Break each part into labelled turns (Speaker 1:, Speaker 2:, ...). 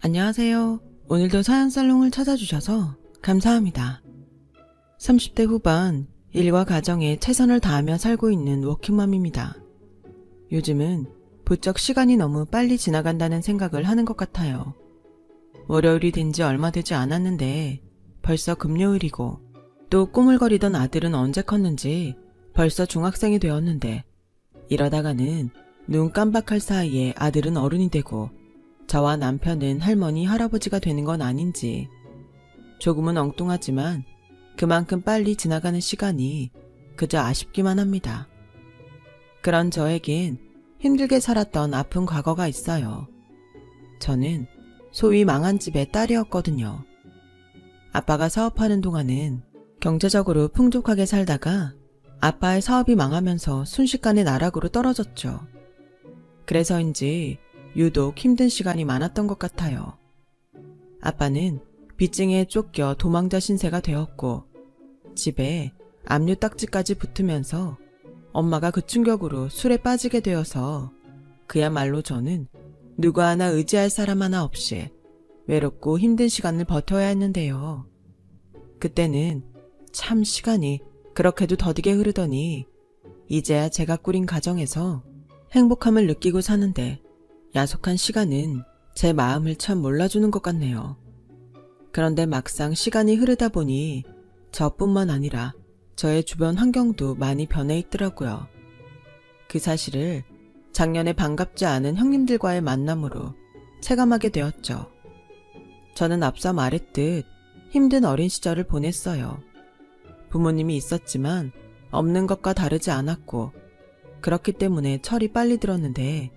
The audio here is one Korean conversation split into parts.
Speaker 1: 안녕하세요. 오늘도 사연살롱을 찾아주셔서 감사합니다. 30대 후반 일과 가정에 최선을 다하며 살고 있는 워킹맘입니다. 요즘은 부쩍 시간이 너무 빨리 지나간다는 생각을 하는 것 같아요. 월요일이 된 지 얼마 되지 않았는데 벌써 금요일이고, 또 꾸물거리던 아들은 언제 컸는지 벌써 중학생이 되었는데, 이러다가는 눈 깜박할 사이에 아들은 어른이 되고 저와 남편은 할머니, 할아버지가 되는 건 아닌지, 조금은 엉뚱하지만 그만큼 빨리 지나가는 시간이 그저 아쉽기만 합니다. 그런 저에겐 힘들게 살았던 아픈 과거가 있어요. 저는 소위 망한 집의 딸이었거든요. 아빠가 사업하는 동안은 경제적으로 풍족하게 살다가 아빠의 사업이 망하면서 순식간에 나락으로 떨어졌죠. 그래서인지 유독 힘든 시간이 많았던 것 같아요. 아빠는 빚쟁이에 쫓겨 도망자 신세가 되었고, 집에 압류 딱지까지 붙으면서 엄마가 그 충격으로 술에 빠지게 되어서 그야말로 저는 누구 하나 의지할 사람 하나 없이 외롭고 힘든 시간을 버텨야 했는데요. 그때는 참 시간이 그렇게도 더디게 흐르더니 이제야 제가 꾸린 가정에서 행복함을 느끼고 사는데 야속한 시간은 제 마음을 참 몰라주는 것 같네요. 그런데 막상 시간이 흐르다 보니 저뿐만 아니라 저의 주변 환경도 많이 변해 있더라고요. 그 사실을 작년에 반갑지 않은 형님들과의 만남으로 체감하게 되었죠. 저는 앞서 말했듯 힘든 어린 시절을 보냈어요. 부모님이 있었지만 없는 것과 다르지 않았고, 그렇기 때문에 철이 빨리 들었는데,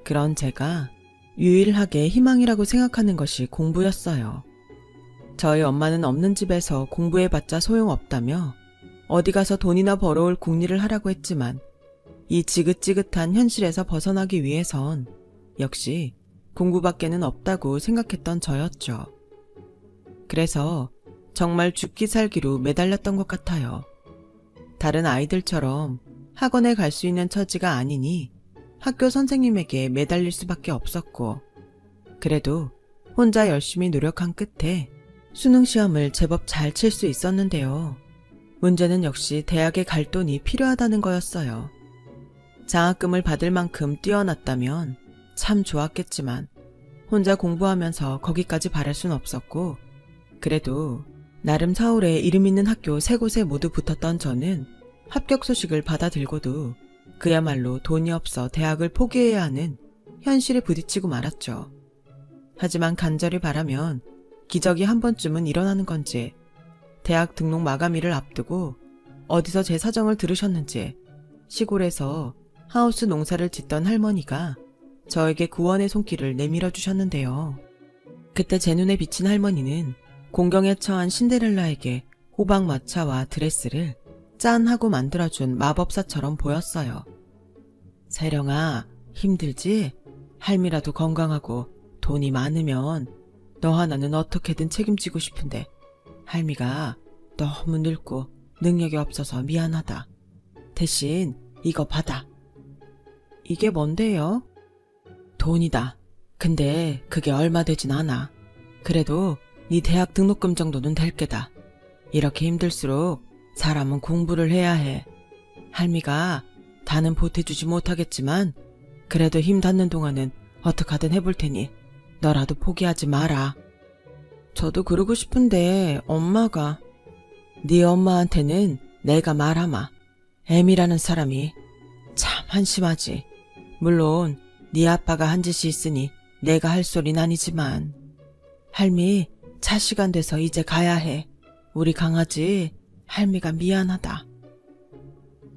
Speaker 1: 그런 제가 유일하게 희망이라고 생각하는 것이 공부였어요. 저희 엄마는 없는 집에서 공부해봤자 소용없다며 어디 가서 돈이나 벌어올 궁리를 하라고 했지만, 이 지긋지긋한 현실에서 벗어나기 위해선 역시 공부밖에는 없다고 생각했던 저였죠. 그래서 정말 죽기 살기로 매달렸던 것 같아요. 다른 아이들처럼 학원에 갈 수 있는 처지가 아니니 학교 선생님에게 매달릴 수밖에 없었고, 그래도 혼자 열심히 노력한 끝에 수능 시험을 제법 잘 칠 수 있었는데요. 문제는 역시 대학에 갈 돈이 필요하다는 거였어요. 장학금을 받을 만큼 뛰어났다면 참 좋았겠지만 혼자 공부하면서 거기까지 바랄 순 없었고, 그래도 나름 서울에 이름 있는 학교 3곳에 모두 붙었던 저는 합격 소식을 받아들고도 그야말로 돈이 없어 대학을 포기해야 하는 현실에 부딪히고 말았죠. 하지만 간절히 바라면 기적이 한 번쯤은 일어나는 건지, 대학 등록 마감일을 앞두고 어디서 제 사정을 들으셨는지 시골에서 하우스 농사를 짓던 할머니가 저에게 구원의 손길을 내밀어 주셨는데요. 그때 제 눈에 비친 할머니는 공경에 처한 신데렐라에게 호박마차와 드레스를 짠 하고 만들어준 마법사처럼 보였어요. 세령아, 힘들지? 할미라도 건강하고 돈이 많으면 너 하나는 어떻게든 책임지고 싶은데 할미가 너무 늙고 능력이 없어서 미안하다. 대신 이거 받아. 이게 뭔데요? 돈이다. 근데 그게 얼마 되진 않아. 그래도 네 대학 등록금 정도는 될 게다. 이렇게 힘들수록 사람은 공부를 해야 해. 할미가 다는 보태주지 못하겠지만 그래도 힘 닿는 동안은 어떡하든 해볼 테니 너라도 포기하지 마라. 저도 그러고 싶은데 엄마가. 네 엄마한테는 내가 말하마. 애미라는 사람이 참 한심하지. 물론 네 아빠가 한 짓이 있으니 내가 할 소린 아니지만. 할미, 차 시간 돼서 이제 가야 해. 우리 강아지 할미가 미안하다.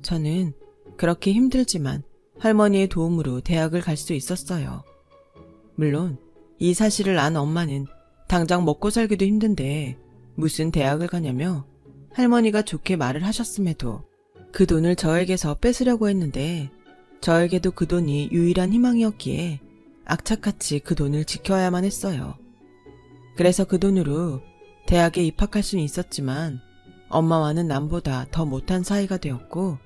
Speaker 1: 저는 그렇게 힘들지만 할머니의 도움으로 대학을 갈 수 있었어요. 물론 이 사실을 안 엄마는 당장 먹고 살기도 힘든데 무슨 대학을 가냐며 할머니가 좋게 말을 하셨음에도 그 돈을 저에게서 뺏으려고 했는데, 저에게도 그 돈이 유일한 희망이었기에 악착같이 그 돈을 지켜야만 했어요. 그래서 그 돈으로 대학에 입학할 수는 있었지만 엄마와는 남보다 더 못한 사이가 되었고,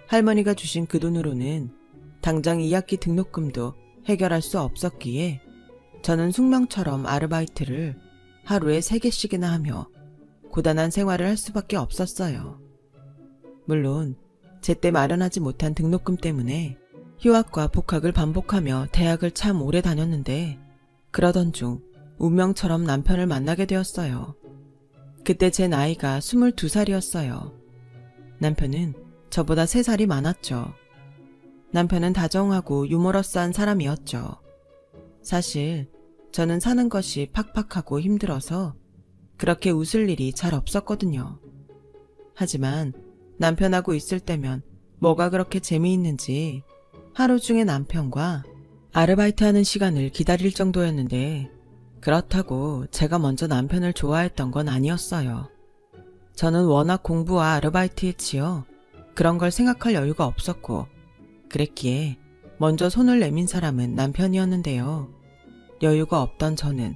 Speaker 1: 할머니가 주신 그 돈으로는 당장 2학기 등록금도 해결할 수 없었기에 저는 숙명처럼 아르바이트를 하루에 3개씩이나 하며 고단한 생활을 할 수밖에 없었어요. 물론 제때 마련하지 못한 등록금 때문에 휴학과 복학을 반복하며 대학을 참 오래 다녔는데 그러던 중 운명처럼 남편을 만나게 되었어요. 그때 제 나이가 22살이었어요. 남편은 저보다 3살이 많았죠. 남편은 다정하고 유머러스한 사람이었죠. 사실 저는 사는 것이 팍팍하고 힘들어서 그렇게 웃을 일이 잘 없었거든요. 하지만 남편하고 있을 때면 뭐가 그렇게 재미있는지 하루 중에 남편과 아르바이트하는 시간을 기다릴 정도였는데 그렇다고 제가 먼저 남편을 좋아했던 건 아니었어요. 저는 워낙 공부와 아르바이트에 치여 그런 걸 생각할 여유가 없었고 그랬기에 먼저 손을 내민 사람은 남편이었는데요. 여유가 없던 저는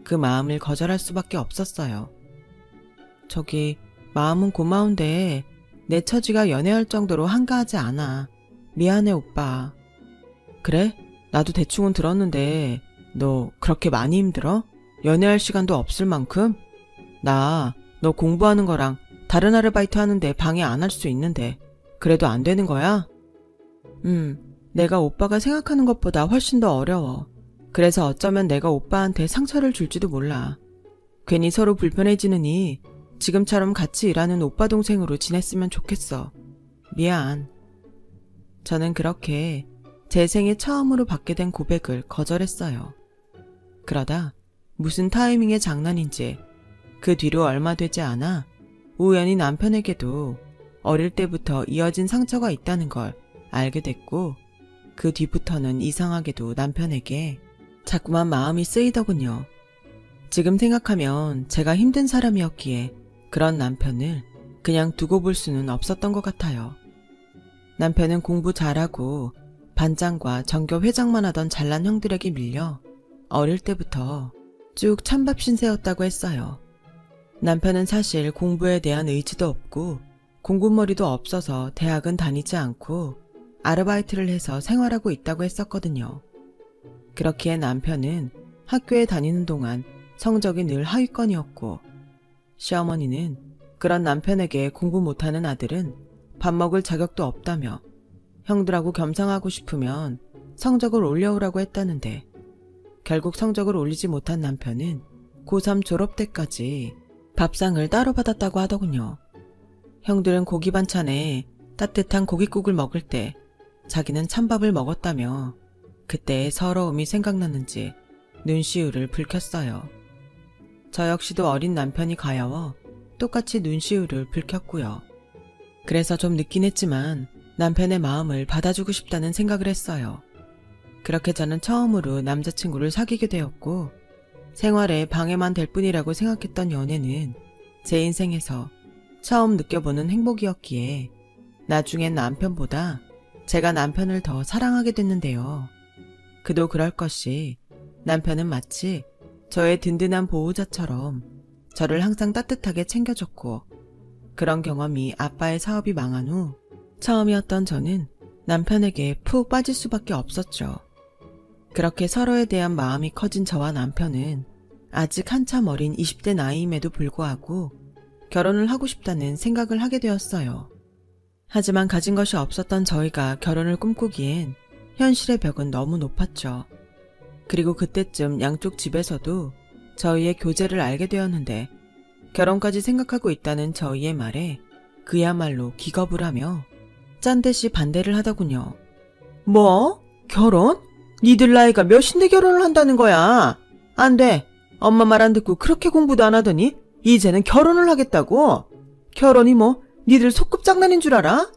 Speaker 1: 그 마음을 거절할 수밖에 없었어요. 저기 마음은 고마운데 내 처지가 연애할 정도로 한가하지 않아. 미안해 오빠. 그래? 나도 대충은 들었는데 너 그렇게 많이 힘들어? 연애할 시간도 없을 만큼? 나 너 공부하는 거랑 다른 아르바이트 하는데 방해 안 할 수 있는데 그래도 안 되는 거야? 내가 오빠가 생각하는 것보다 훨씬 더 어려워. 그래서 어쩌면 내가 오빠한테 상처를 줄지도 몰라. 괜히 서로 불편해지느니 지금처럼 같이 일하는 오빠 동생으로 지냈으면 좋겠어. 미안. 저는 그렇게 제 생애 처음으로 받게 된 고백을 거절했어요. 그러다 무슨 타이밍의 장난인지 그 뒤로 얼마 되지 않아 우연히 남편에게도 어릴 때부터 이어진 상처가 있다는 걸 알게 됐고 그 뒤부터는 이상하게도 남편에게 자꾸만 마음이 쓰이더군요. 지금 생각하면 제가 힘든 사람이었기에 그런 남편을 그냥 두고 볼 수는 없었던 것 같아요. 남편은 공부 잘하고 반장과 전교 회장만 하던 잘난 형들에게 밀려 어릴 때부터 쭉 찬밥 신세였다고 했어요. 남편은 사실 공부에 대한 의지도 없고 공부머리도 없어서 대학은 다니지 않고 아르바이트를 해서 생활하고 있다고 했었거든요. 그렇기에 남편은 학교에 다니는 동안 성적이 늘 하위권이었고 시어머니는 그런 남편에게 공부 못하는 아들은 밥 먹을 자격도 없다며 형들하고 겸상하고 싶으면 성적을 올려오라고 했다는데 결국 성적을 올리지 못한 남편은 고3 졸업 때까지 밥상을 따로 받았다고 하더군요. 형들은 고기 반찬에 따뜻한 고깃국을 먹을 때 자기는 찬밥을 먹었다며 그때의 서러움이 생각났는지 눈시울을 붉혔어요. 저 역시도 어린 남편이 가여워 똑같이 눈시울을 붉혔고요. 그래서 좀 늦긴 했지만 남편의 마음을 받아주고 싶다는 생각을 했어요. 그렇게 저는 처음으로 남자친구를 사귀게 되었고 생활에 방해만 될 뿐이라고 생각했던 연애는 제 인생에서 처음 느껴보는 행복이었기에 나중엔 남편보다 제가 남편을 더 사랑하게 됐는데요. 그도 그럴 것이 남편은 마치 저의 든든한 보호자처럼 저를 항상 따뜻하게 챙겨줬고 그런 경험이 아빠의 사업이 망한 후 처음이었던 저는 남편에게 푹 빠질 수밖에 없었죠. 그렇게 서로에 대한 마음이 커진 저와 남편은 아직 한참 어린 20대 나이임에도 불구하고 결혼을 하고 싶다는 생각을 하게 되었어요. 하지만 가진 것이 없었던 저희가 결혼을 꿈꾸기엔 현실의 벽은 너무 높았죠. 그리고 그때쯤 양쪽 집에서도 저희의 교제를 알게 되었는데 결혼까지 생각하고 있다는 저희의 말에 그야말로 기겁을 하며 짠 듯이 반대를 하더군요. 뭐? 결혼? 니들 나이가 몇인데 결혼을 한다는 거야? 안 돼. 엄마 말 안 듣고 그렇게 공부도 안 하더니 이제는 결혼을 하겠다고? 결혼이 뭐 니들 소꿉장난인 줄 알아?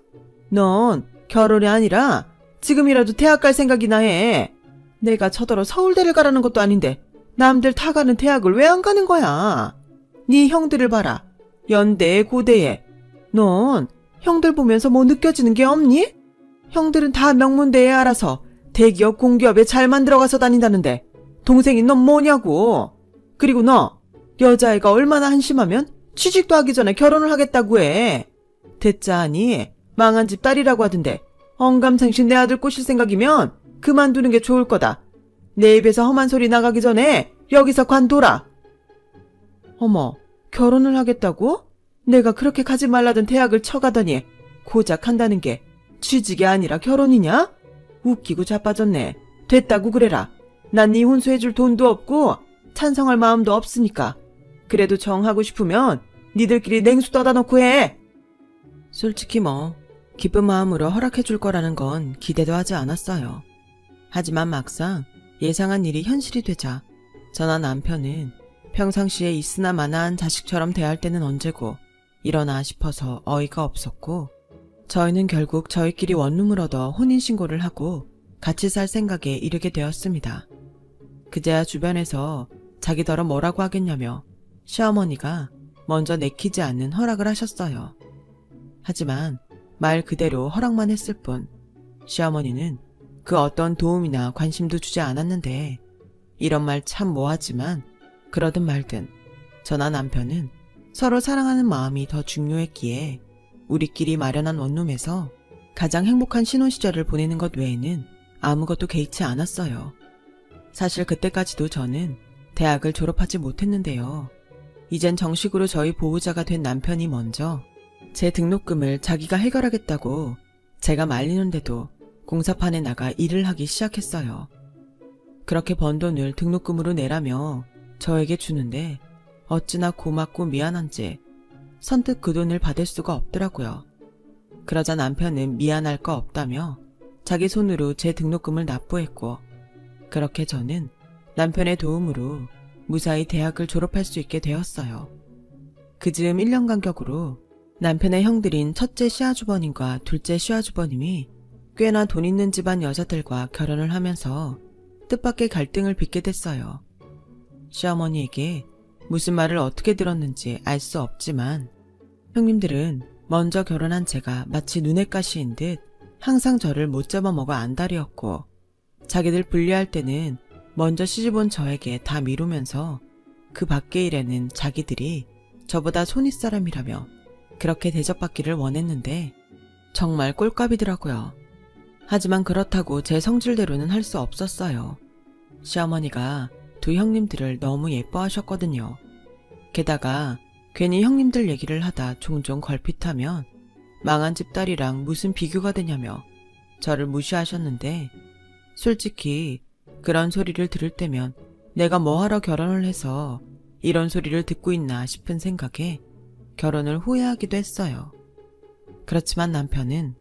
Speaker 1: 넌 결혼이 아니라 지금이라도 대학 갈 생각이나 해. 내가 저더러 서울대를 가라는 것도 아닌데 남들 다 가는 대학을 왜 안 가는 거야? 네 형들을 봐라. 연대에 고대에. 넌 형들 보면서 뭐 느껴지는 게 없니? 형들은 다 명문대에 알아서 대기업 공기업에 잘 만들어가서 다닌다는데 동생인 넌 뭐냐고. 그리고 너 여자애가 얼마나 한심하면 취직도 하기 전에 결혼을 하겠다고 해. 됐자하니 망한 집 딸이라고 하던데 언감생심 내 아들 꼬실 생각이면 그만두는 게 좋을 거다. 내 입에서 험한 소리 나가기 전에 여기서 관둬라. 어머, 결혼을 하겠다고? 내가 그렇게 가지 말라던 대학을 쳐가더니 고작 한다는 게 취직이 아니라 결혼이냐? 웃기고 자빠졌네. 됐다고 그래라. 난 네 혼수해줄 돈도 없고 찬성할 마음도 없으니까. 그래도 정하고 싶으면 니들끼리 냉수 떠다 놓고 해. 솔직히 기쁜 마음으로 허락해줄 거라는 건 기대도 하지 않았어요. 하지만 막상 예상한 일이 현실이 되자 저나 남편은 평상시에 있으나 마나한 자식처럼 대할 때는 언제고 이러나 싶어서 어이가 없었고, 저희는 결국 저희끼리 원룸을 얻어 혼인신고를 하고 같이 살 생각에 이르게 되었습니다. 그제야 주변에서 자기더러 뭐라고 하겠냐며 시어머니가 먼저 내키지 않는 허락을 하셨어요. 하지만 말 그대로 허락만 했을 뿐 시어머니는 그 어떤 도움이나 관심도 주지 않았는데, 이런 말 참 뭐하지만 그러든 말든 저나 남편은 서로 사랑하는 마음이 더 중요했기에 우리끼리 마련한 원룸에서 가장 행복한 신혼 시절을 보내는 것 외에는 아무것도 개의치 않았어요. 사실 그때까지도 저는 대학을 졸업하지 못했는데요. 이젠 정식으로 저희 보호자가 된 남편이 먼저 제 등록금을 자기가 해결하겠다고 제가 말리는데도 공사판에 나가 일을 하기 시작했어요. 그렇게 번 돈을 등록금으로 내라며 저에게 주는데 어찌나 고맙고 미안한지 선뜻 그 돈을 받을 수가 없더라고요. 그러자 남편은 미안할 거 없다며 자기 손으로 제 등록금을 납부했고, 그렇게 저는 남편의 도움으로 무사히 대학을 졸업할 수 있게 되었어요. 그 즈음 1년 간격으로 남편의 형들인 첫째 시아주버님과 둘째 시아주버님이 꽤나 돈 있는 집안 여자들과 결혼을 하면서 뜻밖의 갈등을 빚게 됐어요. 시어머니에게 무슨 말을 어떻게 들었는지 알 수 없지만 형님들은 먼저 결혼한 제가 마치 눈엣 가시인 듯 항상 저를 못 잡아먹어 안달이었고, 자기들 분리할 때는 먼저 시집온 저에게 다 미루면서 그 밖의 일에는 자기들이 저보다 손윗사람이라며 그렇게 대접받기를 원했는데 정말 꼴값이더라고요. 하지만 그렇다고 제 성질대로는 할 수 없었어요. 시어머니가 두 형님들을 너무 예뻐하셨거든요. 게다가 괜히 형님들 얘기를 하다 종종 걸핏하면 망한 집 딸이랑 무슨 비교가 되냐며 저를 무시하셨는데, 솔직히 그런 소리를 들을 때면 내가 뭐하러 결혼을 해서 이런 소리를 듣고 있나 싶은 생각에 결혼을 후회하기도 했어요. 그렇지만 남편은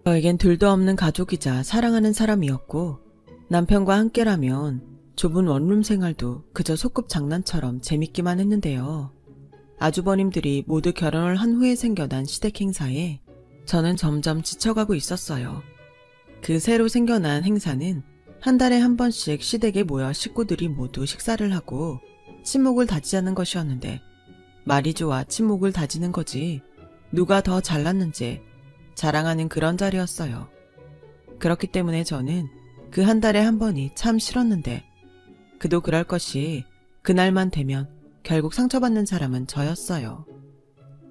Speaker 1: 저에겐 둘도 없는 가족이자 사랑하는 사람이었고, 남편과 함께라면 좁은 원룸 생활도 그저 소꿉 장난처럼 재밌기만 했는데요. 아주버님들이 모두 결혼을 한 후에 생겨난 시댁 행사에 저는 점점 지쳐가고 있었어요. 그 새로 생겨난 행사는 한 달에 한 번씩 시댁에 모여 식구들이 모두 식사를 하고 친목을 다지자는 것이었는데, 말이 좋아 친목을 다지는 거지 누가 더 잘났는지 자랑하는 그런 자리였어요. 그렇기 때문에 저는 그 한 달에 한 번이 참 싫었는데, 그도 그럴 것이 그날만 되면 결국 상처받는 사람은 저였어요.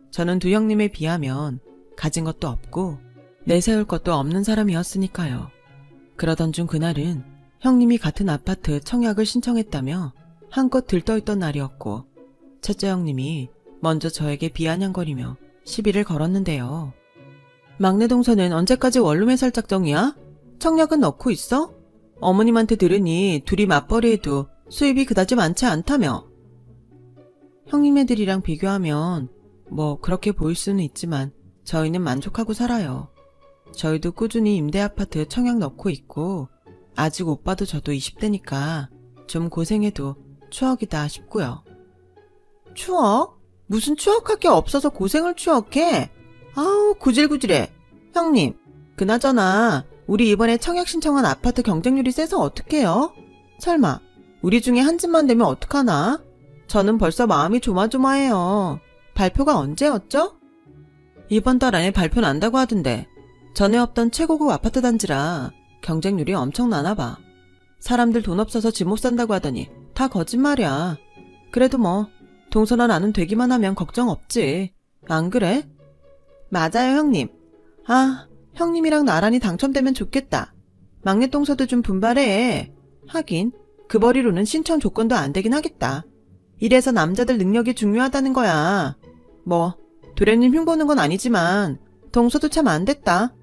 Speaker 1: 저는 두 형님에 비하면 가진 것도 없고 내세울 것도 없는 사람이었으니까요. 그러던 중 그날은 형님이 같은 아파트 청약을 신청했다며 한껏 들떠있던 날이었고, 첫째 형님이 먼저 저에게 비아냥거리며 시비를 걸었는데요. 막내 동서는 언제까지 원룸에 살 작정이야? 청약은 넣고 있어? 어머님한테 들으니 둘이 맞벌이해도 수입이 그다지 많지 않다며. 형님네들이랑 비교하면 뭐 그렇게 보일 수는 있지만 저희는 만족하고 살아요. 저희도 꾸준히 임대아파트 청약 넣고 있고, 아직 오빠도 저도 20대니까 좀 고생해도 추억이다 싶고요. 추억? 무슨 추억할 게 없어서 고생을 추억해? 아우 구질구질해. 형님, 그나저나 우리 이번에 청약 신청한 아파트 경쟁률이 세서 어떡해요? 설마 우리 중에 한 집만 되면 어떡하나? 저는 벌써 마음이 조마조마해요. 발표가 언제였죠? 이번 달 안에 발표 난다고 하던데, 전에 없던 최고급 아파트 단지라 경쟁률이 엄청나나 봐. 사람들 돈 없어서 집 못 산다고 하더니 다 거짓말이야. 그래도 뭐 동서나 나는 되기만 하면 걱정 없지. 안 그래? 맞아요, 형님. 아, 형님이랑 나란히 당첨되면 좋겠다. 막내 동서도 좀 분발해. 하긴 그 벌이로는 신청 조건도 안 되긴 하겠다. 이래서 남자들 능력이 중요하다는 거야. 뭐 도련님 흉보는 건 아니지만 동서도 참 안 됐다.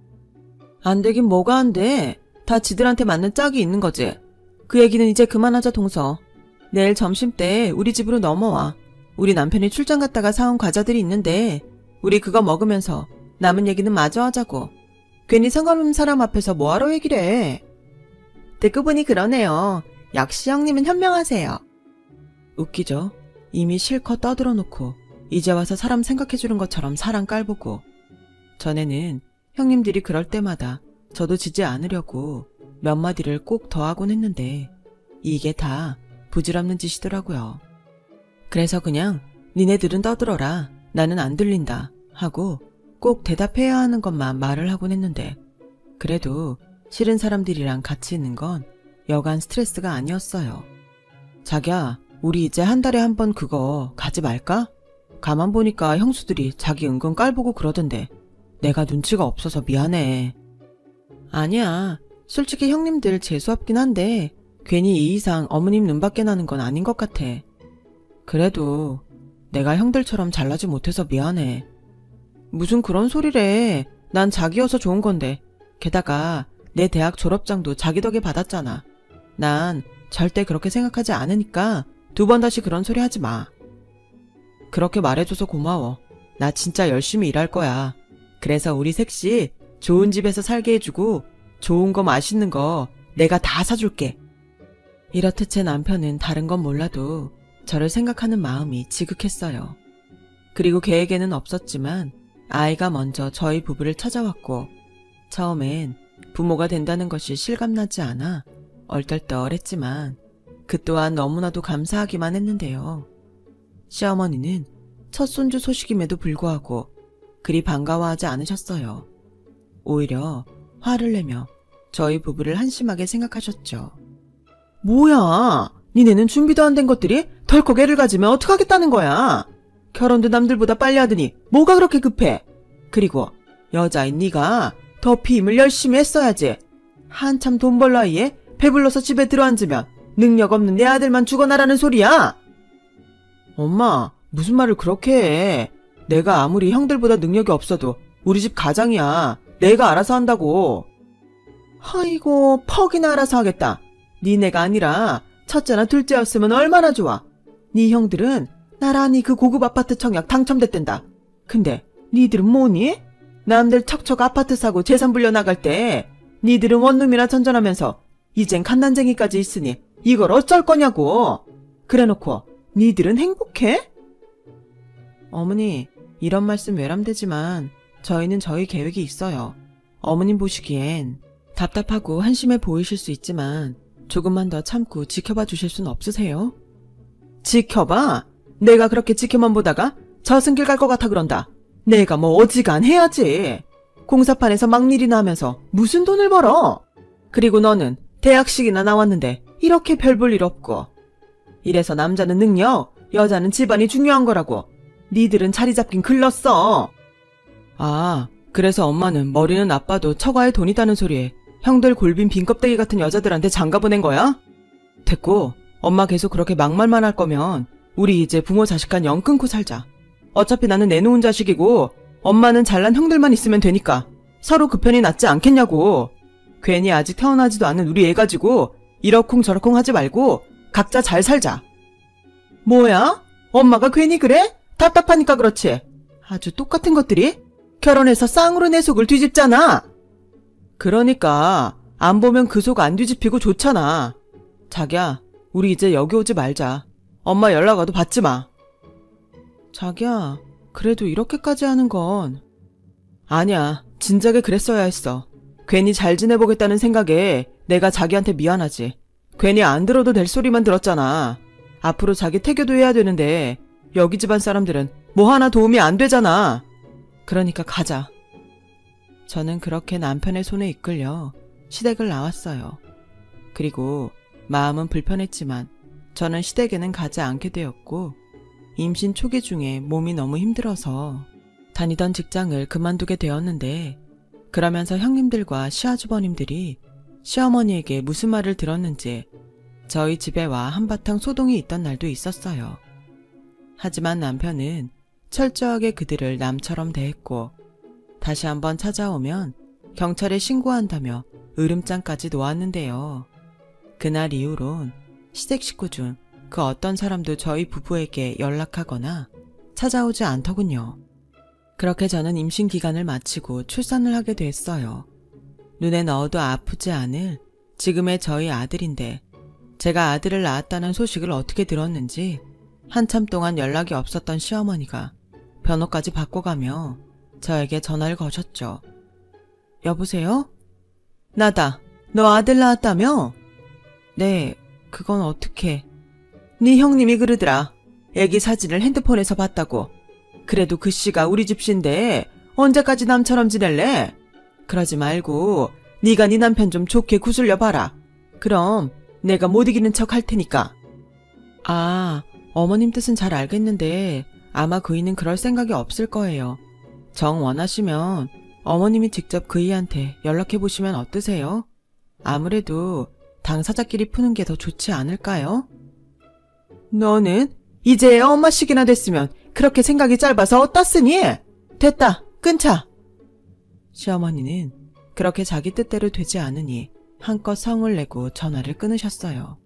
Speaker 1: 안 되긴 뭐가 안 돼. 다 지들한테 맞는 짝이 있는 거지. 그 얘기는 이제 그만하자 동서. 내일 점심때 우리 집으로 넘어와. 우리 남편이 출장 갔다가 사온 과자들이 있는데 우리 그거 먹으면서 남은 얘기는 마저 하자고. 괜히 상관없는 사람 앞에서 뭐하러 얘기를 해. 듣고 보니 그러네요. 역시 형님은 현명하세요. 웃기죠? 이미 실컷 떠들어놓고 이제 와서 사람 생각해주는 것처럼 사람 깔보고. 전에는 형님들이 그럴 때마다 저도 지지 않으려고 몇 마디를 꼭 더하곤 했는데 이게 다 부질없는 짓이더라고요. 그래서 그냥 니네들은 떠들어라. 나는 안 들린다 하고 꼭 대답해야 하는 것만 말을 하곤 했는데 그래도 싫은 사람들이랑 같이 있는 건 여간 스트레스가 아니었어요. 자기야, 우리 이제 한 달에 한 번 그거 가지 말까? 가만 보니까 형수들이 자기 은근 깔보고 그러던데 내가 눈치가 없어서 미안해. 아니야. 솔직히 형님들 재수없긴 한데 괜히 이 이상 어머님 눈밖에 나는 건 아닌 것 같아. 그래도 내가 형들처럼 잘나지 못해서 미안해. 무슨 그런 소리래. 난 자기여서 좋은 건데. 게다가 내 대학 졸업장도 자기 덕에 받았잖아. 난 절대 그렇게 생각하지 않으니까 두 번 다시 그런 소리 하지 마. 그렇게 말해줘서 고마워. 나 진짜 열심히 일할 거야. 그래서 우리 셋이 좋은 집에서 살게 해주고 좋은 거 맛있는 거 내가 다 사줄게. 이렇듯 제 남편은 다른 건 몰라도 저를 생각하는 마음이 지극했어요. 그리고 계획에는 없었지만 아이가 먼저 저희 부부를 찾아왔고 처음엔 부모가 된다는 것이 실감나지 않아 얼떨떨했지만 그 또한 너무나도 감사하기만 했는데요. 시어머니는 첫 손주 소식임에도 불구하고 그리 반가워하지 않으셨어요. 오히려 화를 내며 저희 부부를 한심하게 생각하셨죠. 뭐야, 니네는 준비도 안 된 것들이 덜컥 애를 가지면 어떡하겠다는 거야. 결혼도 남들보다 빨리 하더니 뭐가 그렇게 급해. 그리고 여자인 네가 더 피임을 열심히 했어야지. 한참 돈 벌 나이에 배불러서 집에 들어앉으면 능력 없는 내 아들만 죽어나라는 소리야. 엄마, 무슨 말을 그렇게 해. 내가 아무리 형들보다 능력이 없어도 우리 집 가장이야. 내가 알아서 한다고. 아이고, 퍽이나 알아서 하겠다. 니네가 아니라 첫째나 둘째였으면 얼마나 좋아. 니 형들은 나란히 그 고급 아파트 청약 당첨됐댄다. 근데 니들은 뭐니? 남들 척척 아파트 사고 재산 불려나갈 때 니들은 원룸이나 전전하면서 이젠 갓난쟁이까지 있으니 이걸 어쩔 거냐고. 그래놓고 니들은 행복해? 어머니, 이런 말씀 외람되지만 저희는 저희 계획이 있어요. 어머님 보시기엔 답답하고 한심해 보이실 수 있지만 조금만 더 참고 지켜봐 주실 순 없으세요? 지켜봐? 내가 그렇게 지켜만 보다가 저승길 갈 것 같아 그런다. 내가 뭐 어지간해야지. 공사판에서 막일이나 하면서 무슨 돈을 벌어? 그리고 너는 대학식이나 나왔는데 이렇게 별 볼 일 없고. 이래서 남자는 능력, 여자는 집안이 중요한 거라고. 니들은 자리 잡긴 글렀어. 아, 그래서 엄마는 머리는 나빠도 처가에 돈이 다는 소리에 형들 골빈 빈껍데기 같은 여자들한테 장가 보낸 거야? 됐고, 엄마 계속 그렇게 막말만 할 거면 우리 이제 부모 자식간 영 끊고 살자. 어차피 나는 내놓은 자식이고 엄마는 잘난 형들만 있으면 되니까 서로 그 편이 낫지 않겠냐고. 괜히 아직 태어나지도 않은 우리 애 가지고 이러쿵저러쿵 하지 말고 각자 잘 살자. 뭐야? 엄마가 괜히 그래? 답답하니까 그렇지. 아주 똑같은 것들이 결혼해서 쌍으로 내 속을 뒤집잖아. 그러니까 안 보면 그 속 안 뒤집히고 좋잖아. 자기야, 우리 이제 여기 오지 말자. 엄마 연락 와도 받지 마. 자기야, 그래도 이렇게까지 하는 건. 아니야, 진작에 그랬어야 했어. 괜히 잘 지내보겠다는 생각에 내가 자기한테 미안하지. 괜히 안 들어도 될 소리만 들었잖아. 앞으로 자기 태교도 해야 되는데 여기 집안 사람들은 뭐 하나 도움이 안 되잖아. 그러니까 가자. 저는 그렇게 남편의 손에 이끌려 시댁을 나왔어요. 그리고 마음은 불편했지만 저는 시댁에는 가지 않게 되었고 임신 초기 중에 몸이 너무 힘들어서 다니던 직장을 그만두게 되었는데 그러면서 형님들과 시아주버님들이 시어머니에게 무슨 말을 들었는지 저희 집에 와 한바탕 소동이 있던 날도 있었어요. 하지만 남편은 철저하게 그들을 남처럼 대했고 다시 한번 찾아오면 경찰에 신고한다며 으름장까지 놓았는데요. 그날 이후론 시댁 식구 중 그 어떤 사람도 저희 부부에게 연락하거나 찾아오지 않더군요. 그렇게 저는 임신 기간을 마치고 출산을 하게 됐어요. 눈에 넣어도 아프지 않을 지금의 저희 아들인데 제가 아들을 낳았다는 소식을 어떻게 들었는지 한참 동안 연락이 없었던 시어머니가 번호까지 바꿔가며 저에게 전화를 거셨죠. 여보세요? 나다. 너 아들 낳았다며? 네, 그건 어떻게? 네 형님이 그러더라. 애기 사진을 핸드폰에서 봤다고. 그래도 그 씨가 우리 집신데 언제까지 남처럼 지낼래? 그러지 말고 네가 네 남편 좀 좋게 구슬려 봐라. 그럼 내가 못 이기는 척 할 테니까. 아, 어머님 뜻은 잘 알겠는데 아마 그이는 그럴 생각이 없을 거예요. 정 원하시면 어머님이 직접 그이한테 연락해보시면 어떠세요? 아무래도 당사자끼리 푸는 게 더 좋지 않을까요? 너는 이제 엄마씩이나 됐으면 그렇게 생각이 짧아서 어떻으니? 됐다, 끊자. 시어머니는 그렇게 자기 뜻대로 되지 않으니 한껏 성을 내고 전화를 끊으셨어요.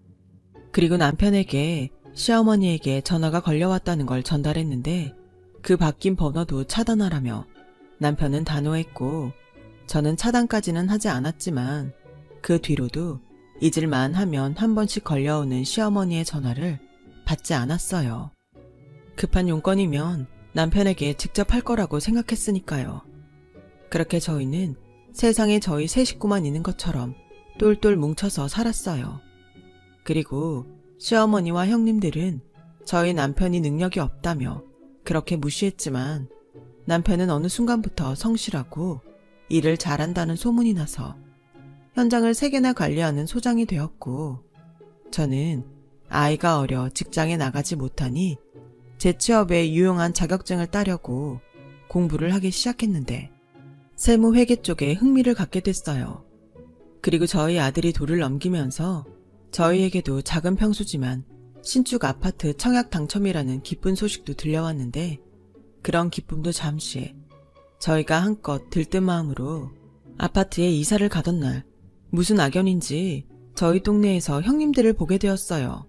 Speaker 1: 그리고 남편에게 시어머니에게 전화가 걸려왔다는 걸 전달했는데 그 바뀐 번호도 차단하라며 남편은 단호했고 저는 차단까지는 하지 않았지만 그 뒤로도 잊을만 하면 한 번씩 걸려오는 시어머니의 전화를 받지 않았어요. 급한 용건이면 남편에게 직접 할 거라고 생각했으니까요. 그렇게 저희는 세상에 저희 세 식구만 있는 것처럼 똘똘 뭉쳐서 살았어요. 그리고 시어머니와 형님들은 저희 남편이 능력이 없다며 그렇게 무시했지만 남편은 어느 순간부터 성실하고 일을 잘한다는 소문이 나서 현장을 3개나 관리하는 소장이 되었고 저는 아이가 어려 직장에 나가지 못하니 재취업에 유용한 자격증을 따려고 공부를 하기 시작했는데 세무회계 쪽에 흥미를 갖게 됐어요. 그리고 저희 아들이 돌을 넘기면서 저희에게도 작은 평수지만 신축 아파트 청약 당첨이라는 기쁜 소식도 들려왔는데 그런 기쁨도 잠시 저희가 한껏 들뜬 마음으로 아파트에 이사를 가던 날 무슨 악연인지 저희 동네에서 형님들을 보게 되었어요.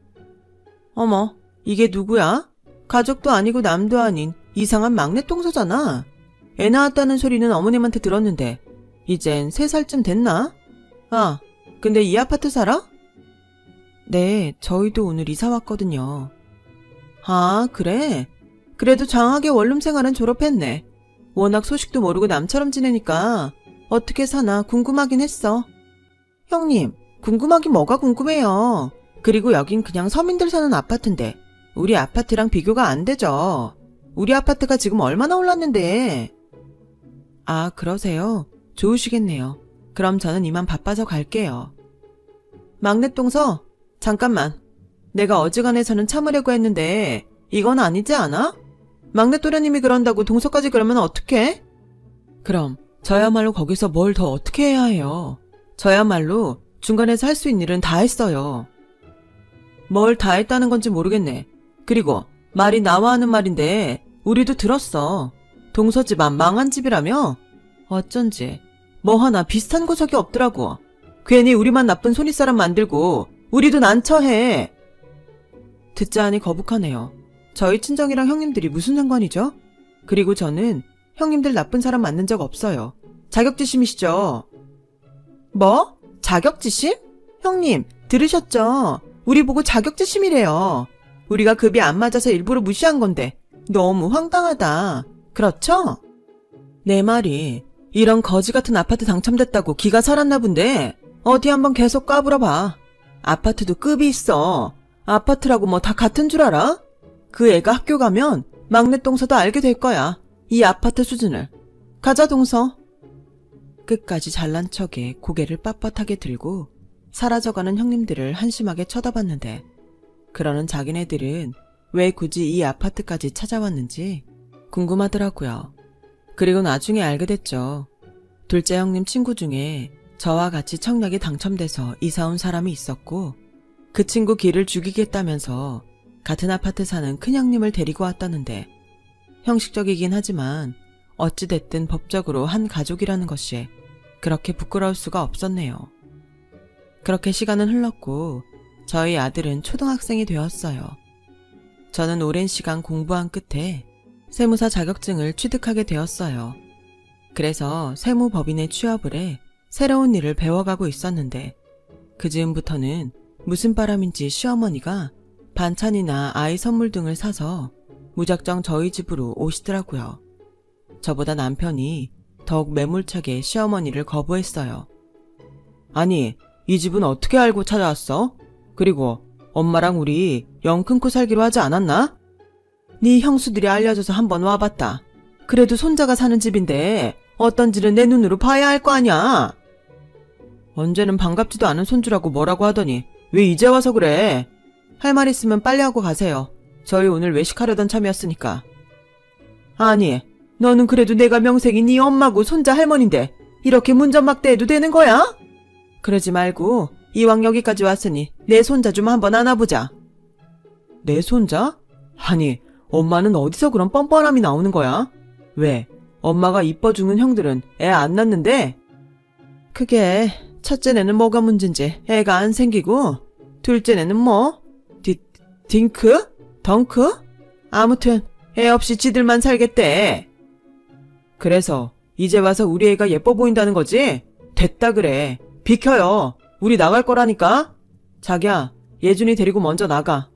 Speaker 1: 어머, 이게 누구야? 가족도 아니고 남도 아닌 이상한 막내 똥서잖아. 애 낳았다는 소리는 어머님한테 들었는데 이젠 3살쯤 됐나? 아, 근데 이 아파트 살아? 네, 저희도 오늘 이사 왔거든요. 아, 그래? 그래도 장하게 원룸 생활은 졸업했네. 워낙 소식도 모르고 남처럼 지내니까 어떻게 사나 궁금하긴 했어. 형님, 궁금하긴 뭐가 궁금해요. 그리고 여긴 그냥 서민들 사는 아파트인데 우리 아파트랑 비교가 안 되죠. 우리 아파트가 지금 얼마나 올랐는데. 아, 그러세요? 좋으시겠네요. 그럼 저는 이만 바빠서 갈게요. 막내 똥서, 잠깐만. 내가 어지간해서는 참으려고 했는데 이건 아니지 않아? 막내 또래님이 그런다고 동서까지 그러면 어떡해? 그럼 저야말로 거기서 뭘 더 어떻게 해야 해요. 저야말로 중간에서 할 수 있는 일은 다 했어요. 뭘 다 했다는 건지 모르겠네. 그리고 말이 나와 하는 말인데 우리도 들었어. 동서 집안 망한 집이라며? 어쩐지 뭐 하나 비슷한 구석이 없더라고. 괜히 우리만 나쁜 손윗사람 만들고 우리도 난처해. 듣자 하니 거북하네요. 저희 친정이랑 형님들이 무슨 상관이죠? 그리고 저는 형님들 나쁜 사람 만난 적 없어요. 자격지심이시죠? 뭐? 자격지심? 형님, 들으셨죠? 우리 보고 자격지심이래요. 우리가 급이 안 맞아서 일부러 무시한 건데 너무 황당하다. 그렇죠? 내 말이 이런 거지 같은 아파트 당첨됐다고 기가 살았나 본데 어디 한번 계속 까불어봐. 아파트도 급이 있어. 아파트라고 뭐 다 같은 줄 알아? 그 애가 학교 가면 막내 동서도 알게 될 거야. 이 아파트 수준을. 가자 동서. 끝까지 잘난 척에 고개를 빳빳하게 들고 사라져가는 형님들을 한심하게 쳐다봤는데 그러는 자기네들은 왜 굳이 이 아파트까지 찾아왔는지 궁금하더라고요. 그리고 나중에 알게 됐죠. 둘째 형님 친구 중에 저와 같이 청약이 당첨돼서 이사 온 사람이 있었고 그 친구 길을 죽이겠다면서 같은 아파트 사는 큰형님을 데리고 왔다는데 형식적이긴 하지만 어찌됐든 법적으로 한 가족이라는 것이 그렇게 부끄러울 수가 없었네요. 그렇게 시간은 흘렀고 저희 아들은 초등학생이 되었어요. 저는 오랜 시간 공부한 끝에 세무사 자격증을 취득하게 되었어요. 그래서 세무법인에 취업을 해 새로운 일을 배워가고 있었는데 그 즈음부터는 무슨 바람인지 시어머니가 반찬이나 아이 선물 등을 사서 무작정 저희 집으로 오시더라고요. 저보다 남편이 더욱 매몰차게 시어머니를 거부했어요. 아니, 이 집은 어떻게 알고 찾아왔어? 그리고 엄마랑 우리 영 끊고 살기로 하지 않았나? 네 형수들이 알려줘서 한번 와봤다. 그래도 손자가 사는 집인데 어떤지는 내 눈으로 봐야 할 거 아냐? 언제는 반갑지도 않은 손주라고 뭐라고 하더니 왜 이제 와서 그래? 할 말 있으면 빨리 하고 가세요. 저희 오늘 외식하려던 참이었으니까. 아니, 너는 그래도 내가 명색이 네 엄마고 손자 할머니인데 이렇게 문전막대해도 되는 거야? 그러지 말고 이왕 여기까지 왔으니 내 손자 좀 한번 안아보자. 내 손자? 아니, 엄마는 어디서 그런 뻔뻔함이 나오는 거야? 왜? 엄마가 이뻐 죽는 형들은 애 안 낳는데? 그게 첫째네는 뭐가 문제인지 애가 안 생기고 둘째네는 뭐? 딩크? 덩크? 아무튼 애 없이 지들만 살겠대. 그래서 이제 와서 우리 애가 예뻐 보인다는 거지? 됐다 그래. 비켜요. 우리 나갈 거라니까. 자기야, 예준이 데리고 먼저 나가.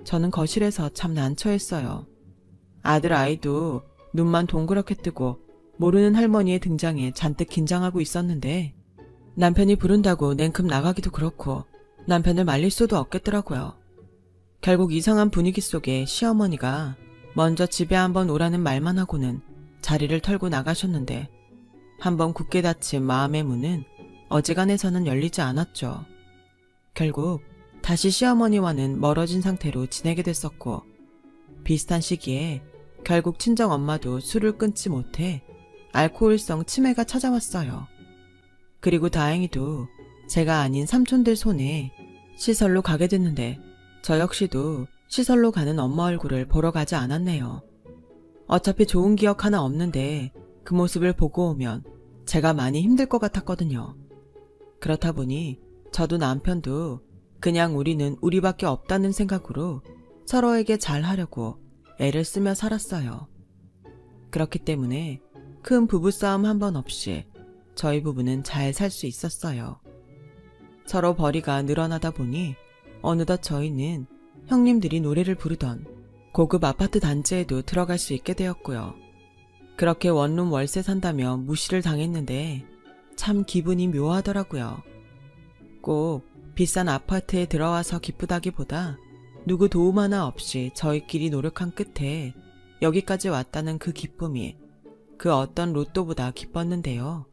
Speaker 1: 저는 거실에서 참 난처했어요. 아들 아이도 눈만 동그랗게 뜨고 모르는 할머니의 등장에 잔뜩 긴장하고 있었는데 남편이 부른다고 냉큼 나가기도 그렇고 남편을 말릴 수도 없겠더라고요. 결국 이상한 분위기 속에 시어머니가 먼저 집에 한번 오라는 말만 하고는 자리를 털고 나가셨는데 한번 굳게 닫힌 마음의 문은 어지간해서는 열리지 않았죠. 결국 다시 시어머니와는 멀어진 상태로 지내게 됐었고 비슷한 시기에 결국 친정엄마도 술을 끊지 못해 알코올성 치매가 찾아왔어요. 그리고 다행히도 제가 아닌 삼촌들 손에 시설로 가게 됐는데 저 역시도 시설로 가는 엄마 얼굴을 보러 가지 않았네요. 어차피 좋은 기억 하나 없는데 그 모습을 보고 오면 제가 많이 힘들 것 같았거든요. 그렇다 보니 저도 남편도 그냥 우리는 우리밖에 없다는 생각으로 서로에게 잘하려고 애를 쓰며 살았어요. 그렇기 때문에 큰 부부싸움 한 번 없이 저희 부부는 잘 살 수 있었어요. 서로 벌이가 늘어나다 보니 어느덧 저희는 형님들이 노래를 부르던 고급 아파트 단지에도 들어갈 수 있게 되었고요. 그렇게 원룸 월세 산다며 무시를 당했는데 참 기분이 묘하더라고요. 꼭 비싼 아파트에 들어와서 기쁘다기보다 누구 도움 하나 없이 저희끼리 노력한 끝에 여기까지 왔다는 그 기쁨이 그 어떤 로또보다 기뻤는데요.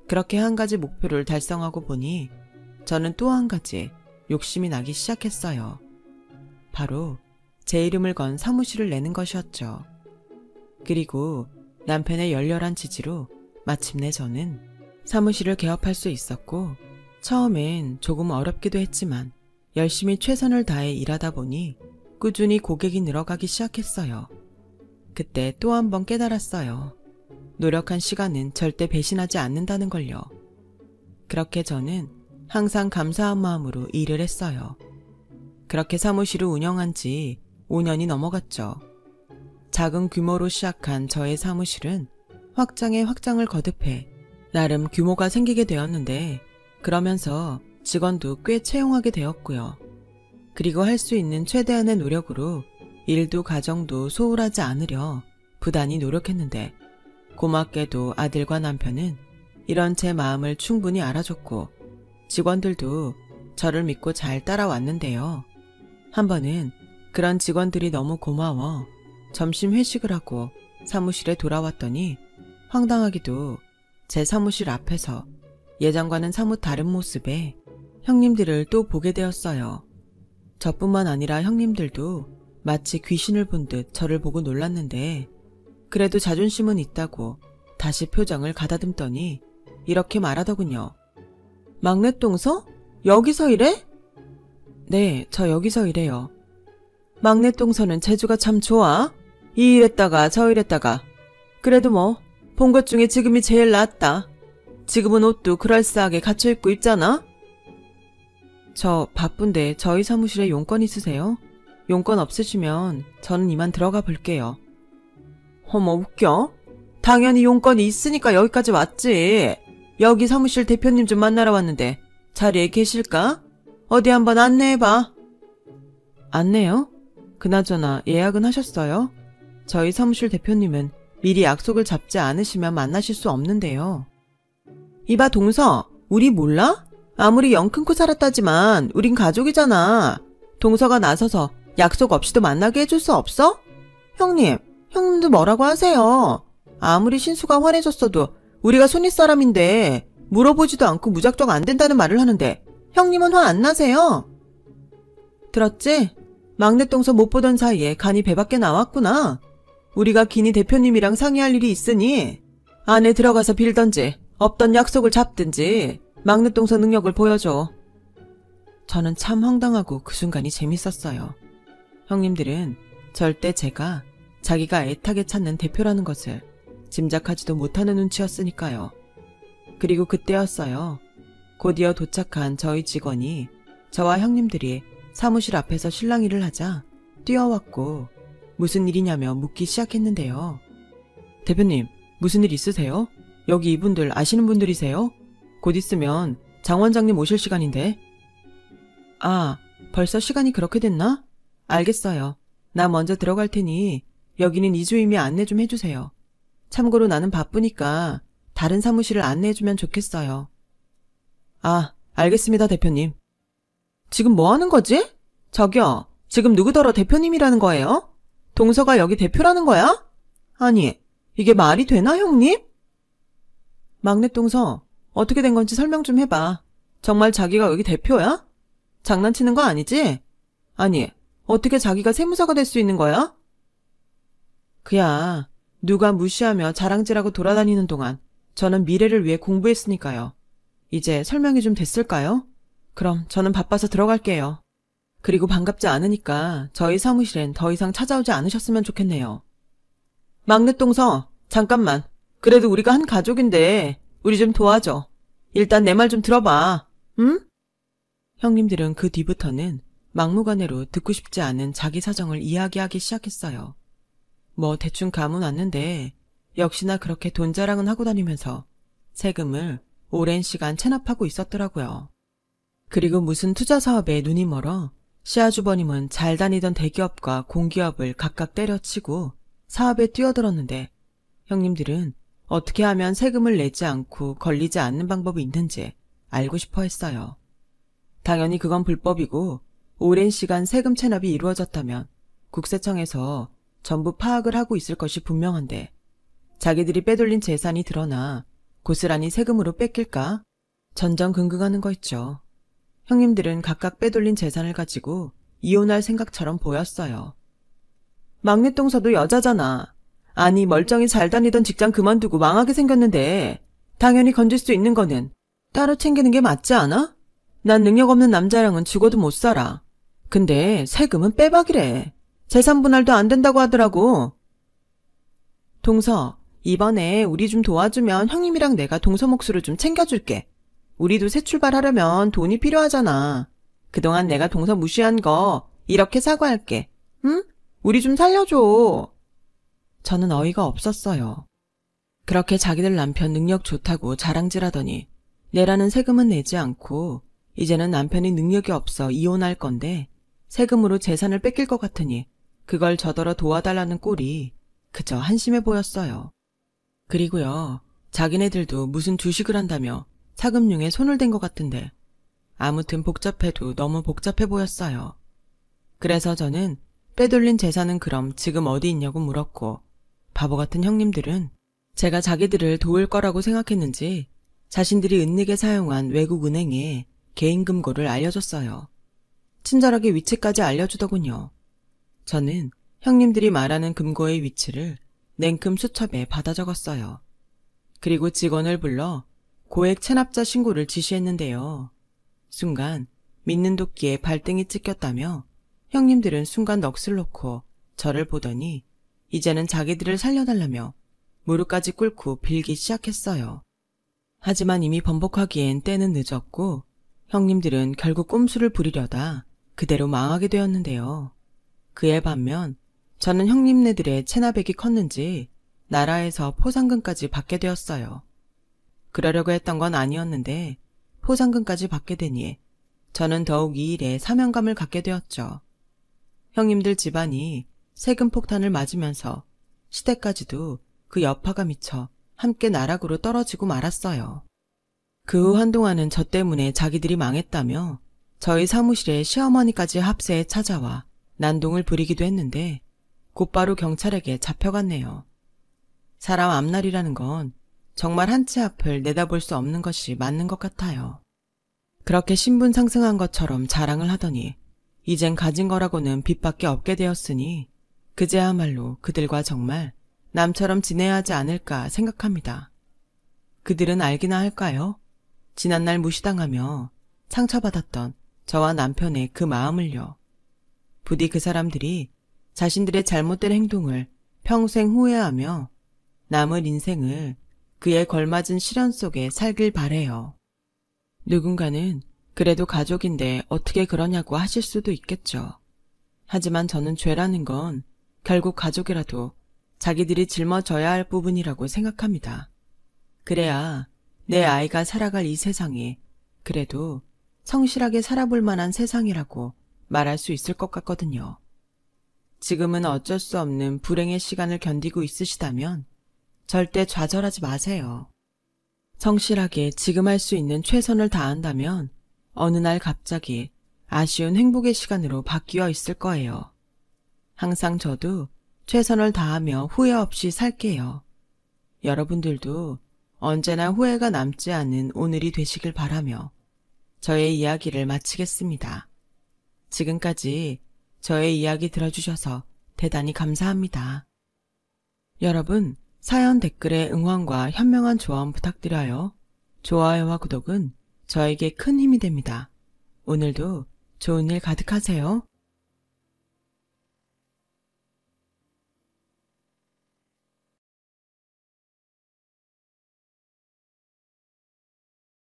Speaker 1: 그렇게 한 가지 목표를 달성하고 보니 저는 또 한 가지 욕심이 나기 시작했어요. 바로 제 이름을 건 사무실을 내는 것이었죠. 그리고 남편의 열렬한 지지로 마침내 저는 사무실을 개업할 수 있었고 처음엔 조금 어렵기도 했지만 열심히 최선을 다해 일하다 보니 꾸준히 고객이 늘어가기 시작했어요. 그때 또 한 번 깨달았어요. 노력한 시간은 절대 배신하지 않는다는 걸요. 그렇게 저는 항상 감사한 마음으로 일을 했어요. 그렇게 사무실을 운영한 지 5년이 넘어갔죠. 작은 규모로 시작한 저의 사무실은 확장에 확장을 거듭해 나름 규모가 생기게 되었는데 그러면서 직원도 꽤 채용하게 되었고요. 그리고 할 수 있는 최대한의 노력으로 일도 가정도 소홀하지 않으려 부단히 노력했는데 고맙게도 아들과 남편은 이런 제 마음을 충분히 알아줬고 직원들도 저를 믿고 잘 따라왔는데요. 한 번은 그런 직원들이 너무 고마워 점심 회식을 하고 사무실에 돌아왔더니 황당하게도 제 사무실 앞에서 예전과는 사뭇 다른 모습의 형님들을 또 보게 되었어요. 저뿐만 아니라 형님들도 마치 귀신을 본 듯 저를 보고 놀랐는데 그래도 자존심은 있다고 다시 표정을 가다듬더니 이렇게 말하더군요. 막내 동서? 여기서 일해? 네, 저 여기서 일해요. 막내 동서는 재주가 참 좋아. 이 일했다가 저 일했다가. 그래도 뭐 본 것 중에 지금이 제일 낫다. 지금은 옷도 그럴싸하게 갖춰 입고 있잖아. 저 바쁜데 저희 사무실에 용건 있으세요? 용건 없으시면 저는 이만 들어가 볼게요. 어머, 웃겨? 당연히 용건이 있으니까 여기까지 왔지. 여기 사무실 대표님 좀 만나러 왔는데 자리에 계실까? 어디 한번 안내해봐. 안내요? 그나저나 예약은 하셨어요? 저희 사무실 대표님은 미리 약속을 잡지 않으시면 만나실 수 없는데요. 이봐 동서, 우리 몰라? 아무리 영 끊고 살았다지만 우린 가족이잖아. 동서가 나서서 약속 없이도 만나게 해줄 수 없어? 형님도 뭐라고 하세요? 아무리 신수가 화내셨어도 우리가 손윗 사람인데 물어보지도 않고 무작정 안 된다는 말을 하는데 형님은 화 안 나세요? 들었지? 막내 동서 못 보던 사이에 간이 배 밖에 나왔구나. 우리가 기니 대표님이랑 상의할 일이 있으니 안에 들어가서 빌던지 없던 약속을 잡든지 막내 동서 능력을 보여줘. 저는 참 황당하고 그 순간이 재밌었어요. 형님들은 절대 제가 자기가 애타게 찾는 대표라는 것을 짐작하지도 못하는 눈치였으니까요. 그리고 그때였어요. 곧이어 도착한 저희 직원이 저와 형님들이 사무실 앞에서 실랑이를 하자 뛰어왔고 무슨 일이냐며 묻기 시작했는데요. 대표님, 무슨 일 있으세요? 여기 이분들 아시는 분들이세요? 곧 있으면 장 원장님 오실 시간인데. 아, 벌써 시간이 그렇게 됐나? 알겠어요. 나 먼저 들어갈 테니 여기는 이주임이 안내 좀 해주세요. 참고로 나는 바쁘니까 다른 사무실을 안내해주면 좋겠어요. 아, 알겠습니다, 대표님. 지금 뭐 하는 거지? 저기요, 지금 누구더러 대표님이라는 거예요? 동서가 여기 대표라는 거야? 아니, 이게 말이 되나, 형님? 막내 동서, 어떻게 된 건지 설명 좀 해봐. 정말 자기가 여기 대표야? 장난치는 거 아니지? 아니, 어떻게 자기가 세무사가 될 수 있는 거야? 그야, 누가 무시하며 자랑질하고 돌아다니는 동안 저는 미래를 위해 공부했으니까요. 이제 설명이 좀 됐을까요? 그럼 저는 바빠서 들어갈게요. 그리고 반갑지 않으니까 저희 사무실엔 더 이상 찾아오지 않으셨으면 좋겠네요. 막내 동서, 잠깐만. 그래도 우리가 한 가족인데 우리 좀 도와줘. 일단 내 말 좀 들어봐. 응? 형님들은 그 뒤부터는 막무가내로 듣고 싶지 않은 자기 사정을 이야기하기 시작했어요. 뭐 대충 감은 왔는데 역시나 그렇게 돈 자랑은 하고 다니면서 세금을 오랜 시간 체납하고 있었더라고요. 그리고 무슨 투자 사업에 눈이 멀어 시아주버님은 잘 다니던 대기업과 공기업을 각각 때려치고 사업에 뛰어들었는데 형님들은 어떻게 하면 세금을 내지 않고 걸리지 않는 방법이 있는지 알고 싶어 했어요. 당연히 그건 불법이고 오랜 시간 세금 체납이 이루어졌다면 국세청에서 전부 파악을 하고 있을 것이 분명한데 자기들이 빼돌린 재산이 드러나 고스란히 세금으로 뺏길까? 전전긍긍하는 거 있죠. 형님들은 각각 빼돌린 재산을 가지고 이혼할 생각처럼 보였어요. 막내 동서도 여자잖아. 아니 멀쩡히 잘 다니던 직장 그만두고 망하게 생겼는데 당연히 건질 수 있는 거는 따로 챙기는 게 맞지 않아? 난 능력 없는 남자랑은 죽어도 못 살아. 근데 세금은 빼박이래. 재산 분할도 안 된다고 하더라고. 동서, 이번에 우리 좀 도와주면 형님이랑 내가 동서 몫으로 좀 챙겨줄게. 우리도 새 출발하려면 돈이 필요하잖아. 그동안 내가 동서 무시한 거 이렇게 사과할게. 응? 우리 좀 살려줘. 저는 어이가 없었어요. 그렇게 자기들 남편 능력 좋다고 자랑질하더니 내라는 세금은 내지 않고 이제는 남편이 능력이 없어 이혼할 건데 세금으로 재산을 뺏길 것 같으니 그걸 저더러 도와달라는 꼴이 그저 한심해 보였어요. 그리고요, 자기네들도 무슨 주식을 한다며 차금융에 손을 댄 것 같은데 아무튼 복잡해도 너무 복잡해 보였어요. 그래서 저는 빼돌린 재산은 그럼 지금 어디 있냐고 물었고 바보 같은 형님들은 제가 자기들을 도울 거라고 생각했는지 자신들이 은닉에 사용한 외국 은행에 개인 금고를 알려줬어요. 친절하게 위치까지 알려주더군요. 저는 형님들이 말하는 금고의 위치를 냉큼 수첩에 받아 적었어요. 그리고 직원을 불러 고액 체납자 신고를 지시했는데요. 순간 믿는 도끼에 발등이 찍혔다며 형님들은 순간 넋을 놓고 저를 보더니 이제는 자기들을 살려달라며 무릎까지 꿇고 빌기 시작했어요. 하지만 이미 번복하기엔 때는 늦었고 형님들은 결국 꼼수를 부리려다 그대로 망하게 되었는데요. 그에 반면 저는 형님네들의 체나백이 컸는지 나라에서 포상금까지 받게 되었어요. 그러려고 했던 건 아니었는데 포상금까지 받게 되니 저는 더욱 이 일에 사명감을 갖게 되었죠. 형님들 집안이 세금 폭탄을 맞으면서 시댁까지도 그 여파가 미쳐 함께 나락으로 떨어지고 말았어요. 그 후 한동안은 저 때문에 자기들이 망했다며 저희 사무실에 시어머니까지 합세에 찾아와 난동을 부리기도 했는데 곧바로 경찰에게 잡혀갔네요. 사람 앞날이라는 건 정말 한 치 앞을 내다볼 수 없는 것이 맞는 것 같아요. 그렇게 신분 상승한 것처럼 자랑을 하더니 이젠 가진 거라고는 빚밖에 없게 되었으니 그제야말로 그들과 정말 남처럼 지내야 하지 않을까 생각합니다. 그들은 알기나 할까요? 지난날 무시당하며 상처받았던 저와 남편의 그 마음을요. 부디 그 사람들이 자신들의 잘못된 행동을 평생 후회하며 남을 인생을 그에 걸맞은 시련 속에 살길 바래요. 누군가는 그래도 가족인데 어떻게 그러냐고 하실 수도 있겠죠. 하지만 저는 죄라는 건 결국 가족이라도 자기들이 짊어져야 할 부분이라고 생각합니다. 그래야 내 아이가 살아갈 이 세상이 그래도 성실하게 살아볼 만한 세상이라고 말할 수 있을 것 같거든요. 지금은 어쩔 수 없는 불행의 시간을 견디고 있으시다면 절대 좌절하지 마세요. 성실하게 지금 할 수 있는 최선을 다한다면 어느 날 갑자기 아쉬운 행복의 시간으로 바뀌어 있을 거예요. 항상 저도 최선을 다하며 후회 없이 살게요. 여러분들도 언제나 후회가 남지 않은 오늘이 되시길 바라며 저의 이야기를 마치겠습니다. 지금까지 저의 이야기 들어주셔서 대단히 감사합니다. 여러분, 사연 댓글에 응원과 현명한 조언 부탁드려요. 좋아요와 구독은 저에게 큰 힘이 됩니다. 오늘도 좋은 일 가득하세요.